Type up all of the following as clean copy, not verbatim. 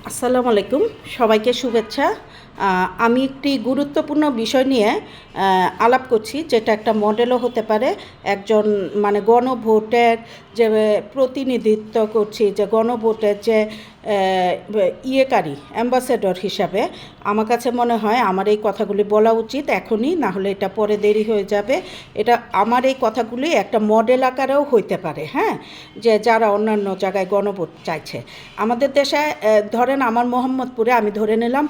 আসসালামু আলাইকুম, সবাইকে শুভেচ্ছা। আমি একটি গুরুত্বপূর্ণ বিষয় নিয়ে আলাপ করছি, যেটা একটা মডেলও হতে পারে। একজন গণভোটের যে প্রতিনিধিত্ব করছি, যে গণভোটের যে অ্যাম্বাসেডর হিসাবে আমার কাছে মনে হয় আমার এই কথাগুলি বলা উচিত এখনই, না হলে এটা পরে দেরি হয়ে যাবে। এটা আমার এই কথাগুলি একটা মডেল আকারেও হইতে পারে, হ্যাঁ, যে যারা অন্যান্য জায়গায় গণভোট চাইছে। আমাদের দেশে ধরেন আমার মোহাম্মদপুরে আমি ধরে নিলাম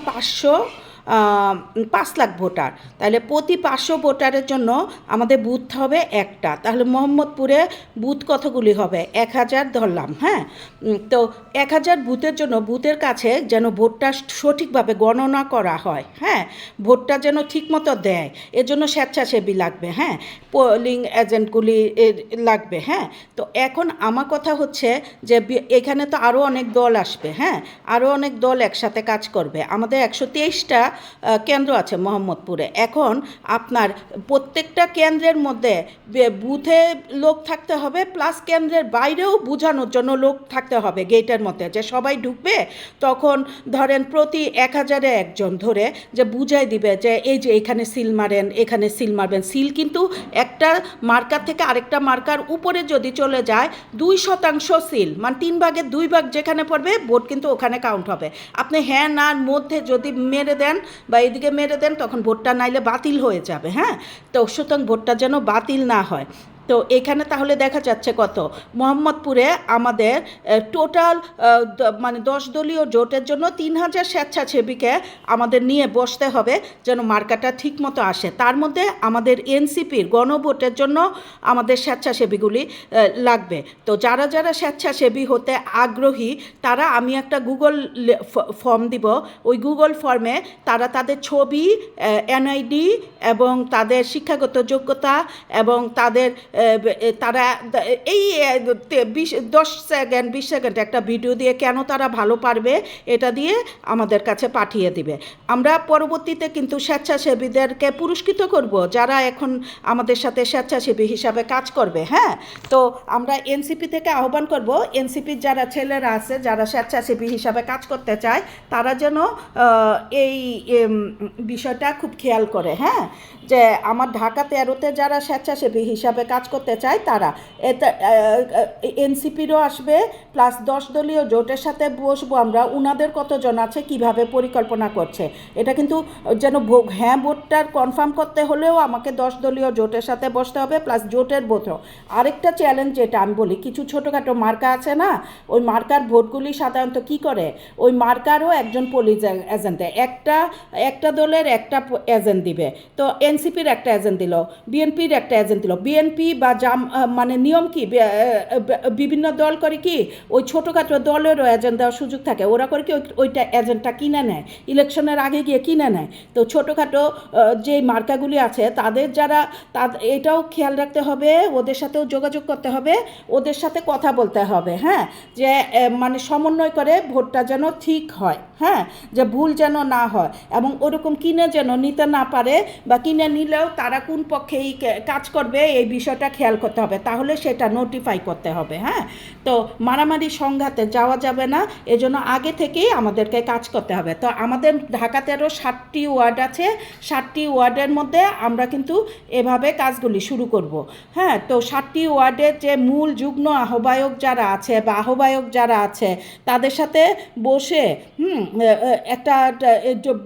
5 লাখ ভোটার, তাহলে প্রতি 500 ভোটারের জন্য আমাদের বুথ হবে একটা। তাহলে মোহাম্মদপুরে বুথ কতগুলি হবে? 1000 ধরলাম, হ্যাঁ। তো 1000 বুথের জন্য বুথের কাছে যেন ভোটটা সঠিকভাবে গণনা করা হয়, হ্যাঁ, ভোটটা যেন ঠিকমতো দেয়, এর জন্য স্বেচ্ছাসেবী লাগবে, হ্যাঁ, পোলিং এজেন্টগুলি লাগবে, হ্যাঁ। তো এখন আমার কথা হচ্ছে যে এখানে তো আরও অনেক দল আসবে, হ্যাঁ, আরও অনেক দল একসাথে কাজ করবে। আমাদের 123টা কেন্দ্র আছে মোহাম্মদপুরে। এখন আপনার প্রত্যেকটা কেন্দ্রের মধ্যে বুথে লোক থাকতে হবে, প্লাস কেন্দ্রের বাইরেও বোঝানোর জন্য লোক থাকতে হবে গেটের মধ্যে, যে সবাই ঢুকবে তখন ধরেন প্রতি 1000-এ একজন ধরে যে বুঝাই দিবে যে এই যে এখানে সিল মারেন, এখানে সিল মারবেন। সিল কিন্তু একটা মার্কার থেকে আরেকটা মার্কার উপরে যদি চলে যায় 2% সিল, মানে 3/2 যেখানে পড়বে ভোট কিন্তু ওখানে কাউন্ট হবে। আপনি হ্যাঁ নার মধ্যে যদি মেরে দেন বা এদিকে মেরে দেন, তখন ভোটটা নাইলে বাতিল হয়ে যাবে, হ্যাঁ। তো সুতরাং ভোটটা যেন বাতিল না হয়। তো এখানে তাহলে দেখা যাচ্ছে কত মোহাম্মদপুরে আমাদের টোটাল 10 দলীয় জোটের জন্য 3000 স্বেচ্ছাসেবীকে আমাদের নিয়ে বসতে হবে যেন মার্কাটা ঠিক মতো আসে। তার মধ্যে আমাদের এনসিপির গণভোটের জন্য আমাদের স্বেচ্ছাসেবীগুলি লাগবে। তো যারা যারা স্বেচ্ছাসেবী হতে আগ্রহী তারা, আমি একটা গুগল ফর্ম দিব, ওই গুগল ফর্মে তারা তাদের ছবি, এনআইডি এবং তাদের শিক্ষাগত যোগ্যতা এবং তারা এই 10 সেকেন্ড 20 সেকেন্ড একটা ভিডিও দিয়ে কেন তারা ভালো পারবে এটা দিয়ে আমাদের কাছে পাঠিয়ে দিবে। আমরা পরবর্তীতে কিন্তু স্বেচ্ছাসেবীদেরকে পুরস্কৃত করব যারা এখন আমাদের সাথে স্বেচ্ছাসেবী হিসাবে কাজ করবে, হ্যাঁ। তো আমরা এনসিপি থেকে আহ্বান করব, এনসিপির যারা ছেলেরা আছে যারা স্বেচ্ছাসেবী হিসাবে কাজ করতে চায় তারা যেন এই বিষয়টা খুব খেয়াল করে, হ্যাঁ, যে আমার ঢাকা 13-তে যারা স্বেচ্ছাসেবী হিসাবে কাজ করতে চায় তারা এনসিপিরও আসবে, প্লাস 10 দলীয় জোটের সাথে বসবো আমরা, উনাদের কতজন আছে, কিভাবে পরিকল্পনা করছে। এটা কিন্তু যেন হ্যাঁ ভোটটার কনফার্ম করতে হলেও আমাকে 10 দলীয় জোটের সাথে বসতে হবে, প্লাস জোটের ভোটও। আরেকটা চ্যালেঞ্জ যেটা আমি বলি, কিছু ছোটোখাটো মার্কা আছে না, ওই মার্কার ভোটগুলি সাধারণত কি করে, ওই মার্কারও একজন পুলিশ এজেন্ট দেয়, একটা দলের একটা এজেন্ট দিবে। তো এনসিপির একটা এজেন্ট দিল, বিএনপির একটা এজেন্ট দিল। বিএনপি বা নিয়ম কি, বিভিন্ন দল করে কি ওই ছোটোখাটো দলেরও এজেন্ট দেওয়ার সুযোগ থাকে। ওরা করে কি ওইটা এজেন্টটা কিনে নেয়, ইলেকশনের আগে গিয়ে কিনে নেয়। তো ছোটোখাটো যে মার্কাগুলি আছে তাদের যারা, এটাও খেয়াল রাখতে হবে, ওদের সাথেও যোগাযোগ করতে হবে, ওদের সাথে কথা বলতে হবে, হ্যাঁ, যে সমন্বয় করে ভোটটা যেন ঠিক হয়, হ্যাঁ, যে ভুল যেন না হয় এবং ওরকম কিনে যেন নিতে না পারে, বা কিনে নিলেও তারা কোন পক্ষে এই কাজ করবে এই বিষয়টা খেয়াল করতে হবে, তাহলে সেটা নোটিফাই করতে হবে, হ্যাঁ। তো মারামারি সংঘাতে যাওয়া যাবে না, এজন্য আগে থেকেই আমাদেরকে কাজ করতে হবে। তো আমাদের ঢাকাতেও 7টি ওয়ার্ড আছে, 7টি ওয়ার্ডের মধ্যে আমরা কিন্তু এভাবে কাজগুলি শুরু করব, হ্যাঁ। তো 7টি ওয়ার্ডের যে মূল যুগ্ম আহ্বায়ক যারা আছে বা আহ্বায়ক যারা আছে তাদের সাথে বসে একটা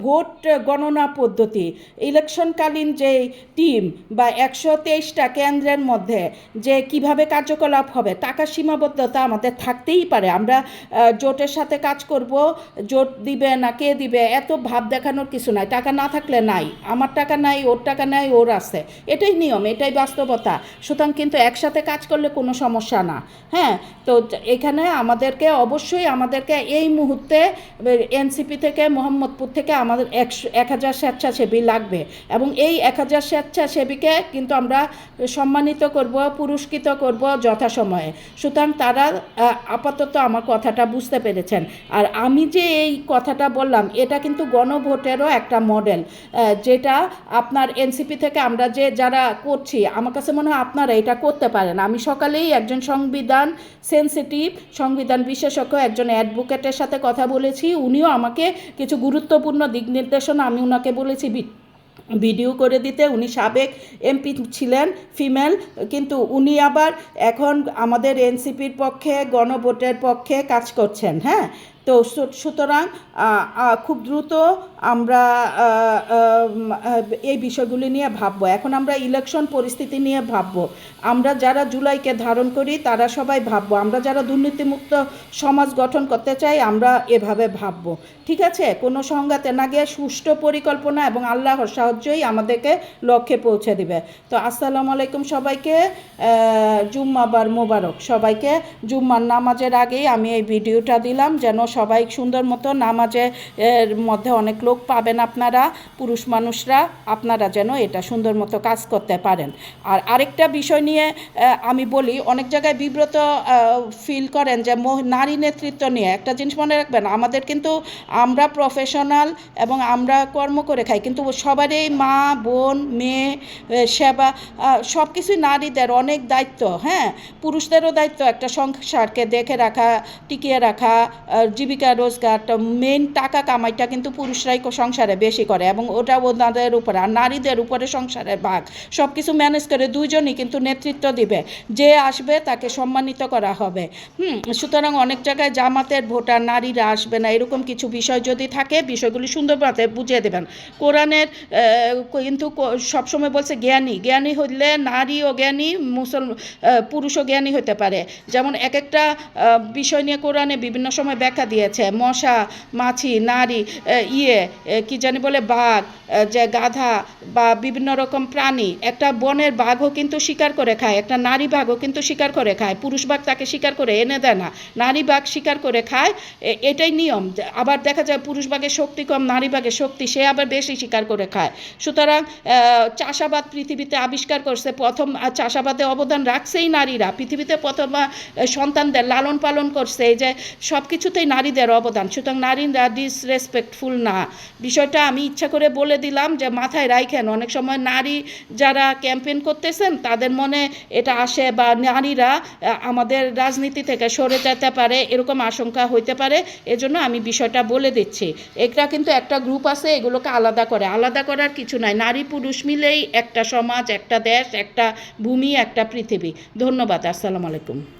ভোট গণনা পদ্ধতি, ইলেকশনকালীন যে টিম বা 123টা কেন্দ্রের মধ্যে যে কিভাবে কার্যকলাপ হবে, টাকা সীমাবদ্ধতা আমাদের থাকতেই পারে। আমরা জোটের সাথে কাজ করব, জোট দিবে না কে দিবে এত ভাব দেখানোর কিছু নাই, টাকা না থাকলে নাই, আমার টাকা নাই, ওর টাকা নাই, ওর আছে, এটাই নিয়ম, এটাই বাস্তবতা। সুতরাং কিন্তু একসাথে কাজ করলে কোনো সমস্যা না, হ্যাঁ। তো এখানে আমাদেরকে এই মুহূর্তে এনসিপি থেকে মোহাম্মদপুর থেকে আমাদের 1000 স্বেচ্ছাসেবী লাগবে এবং এই 1000 স্বেচ্ছাসেবীকে কিন্তু আমরা সম্মানিত করব, পুরস্কৃত করব যথাসময়ে। সুতরাং তারা আপাতত আমার কথাটা বুঝতে পেরেছেন। আর আমি যে এই কথাটা বললাম এটা কিন্তু গণভোটেরও একটা মডেল, যেটা আপনার এনসিপি থেকে আমরা যে যারা করছি, আমার কাছে মনে হয় আপনারা এটা করতে পারেন। আমি সকালেই একজন সংবিধান সেন্সিটিভ, সংবিধান বিশেষজ্ঞ, একজন অ্যাডভোকেটের সাথে কথা বলেছি। উনিও আমাকে কিছু গুরুত্বপূর্ণ দিক নির্দেশনা আমি ওনাকে বলেছি ভিডিও করে দিতে। উনি সাবেক এমপি ছিলেন, ফিমেল, কিন্তু উনি আবার এখন আমাদের এনসিপির পক্ষে, গণভোটের পক্ষে কাজ করছেন। হ্যাঁ, তো সুতরাং খুব দ্রুত আমরা এই বিষয়গুলি নিয়ে ভাববো। এখন আমরা ইলেকশন পরিস্থিতি নিয়ে ভাববো। আমরা যারা জুলাইকে ধারণ করি তারা সবাই ভাববো। আমরা যারা দুর্নীতিমুক্ত সমাজ গঠন করতে চাই আমরা এভাবে ভাববো। ঠিক আছে, কোনো সংঘাতে না গিয়ে সুষ্ঠু পরিকল্পনা এবং আল্লাহর সাহায্যই আমাদেরকে লক্ষ্যে পৌঁছে দিবে। তো আসসালামু আলাইকুম সবাইকে, জুম্মাবার মোবারক সবাইকে। জুম্মার নামাজের আগেই আমি এই ভিডিওটা দিলাম যেন সবাই সুন্দর মতো নামাজের মধ্যে অনেক লোক পাবেন আপনারা, পুরুষ মানুষরা, আপনারা যেন এটা সুন্দর মতো কাজ করতে পারেন। আর আরেকটা বিষয় নিয়ে আমি বলি, অনেক জায়গায় বিব্রত ফিল করেন যে নারী নেতৃত্ব নিয়ে। একটা জিনিস মনে রাখবেন, আমাদের কিন্তু আমরা প্রফেশনাল এবং আমরা কর্ম করে খাই, কিন্তু সবারই মা, বোন, মেয়ে, সেবা সব কিছুই নারীদের অনেক দায়িত্ব। হ্যাঁ, পুরুষদেরও দায়িত্ব একটা সংসারকে দেখে রাখা, টিকিয়ে রাখা, জীবিকা রোজগার। মেইন টাকা কামাইটা কিন্তু পুরুষরাই সংসারে বেশি করে এবং ওটা ওনাদের উপরে, আর নারীদের উপরে সংসারের ভাগ। সব কিছু ম্যানেজ করে দুইজনই কিন্তু নেতৃত্ব দিবে, যে আসবে তাকে সম্মানিত করা হবে। সুতরাং অনেক জায়গায় জামাতের ভোটার নারীরা আসবে না, এরকম কিছু বিষয় যদি থাকে বিষয়গুলি সুন্দরভাবে বুঝিয়ে দেবেন। কোরআনের কিন্তু সবসময় বলছে জ্ঞানী হইলে নারীও জ্ঞানী, পুরুষও জ্ঞানী হতে পারে। যেমন এক একটা বিষয় নিয়ে কোরআনে বিভিন্ন সময় ব্যাখ্যা দিয়েছে। মশা, মাছি, নারী, কি জানি বলে বাঘ, যে গাধা বা বিভিন্ন রকম প্রাণী। একটা বনের বাঘও কিন্তু শিকার করে খায়, একটা নারী বাঘও কিন্তু শিকার করে খায়। পুরুষ বাঘ তাকে শিকার করে এনে দেয় না, নারী বাঘ শিকার করে খায়, এটাই নিয়ম। আবার দেখা যায় পুরুষ বাঘের শক্তি কম, নারী বাঘের শক্তি, সে আবার বেশি শিকার করে খায়। সুতরাং চাষাবাদ পৃথিবীতে আবিষ্কার করছে, প্রথম চাষাবাদে অবদান রাখছেই নারীরা। পৃথিবীতে প্রথম সন্তানদের লালন পালন করছে, এই যে সব কিছুতেই নারীদের অবদান। সুতরাং নারীরা ডিসরেসপেক্টফুল না, বিষয়টা আমি ইচ্ছা করে বলে দিলাম যে মাথায় রাখেন। অনেক সময় নারী যারা ক্যাম্পেইন করতেছেন তাদের মনে এটা আসে, বা নারীরা আমাদের রাজনীতি থেকে সরে যেতে পারে, এরকম আশঙ্কা হইতে পারে। এজন্য আমি বিষয়টা বলে দিচ্ছি। এটা কিন্তু একটা গ্রুপ আছে, এগুলোকে আলাদা করার কিছু নাই। নারী পুরুষ মিলেই একটা সমাজ, একটা দেশ, একটা ভূমি, একটা পৃথিবী। ধন্যবাদ। আসসালামু আলাইকুম।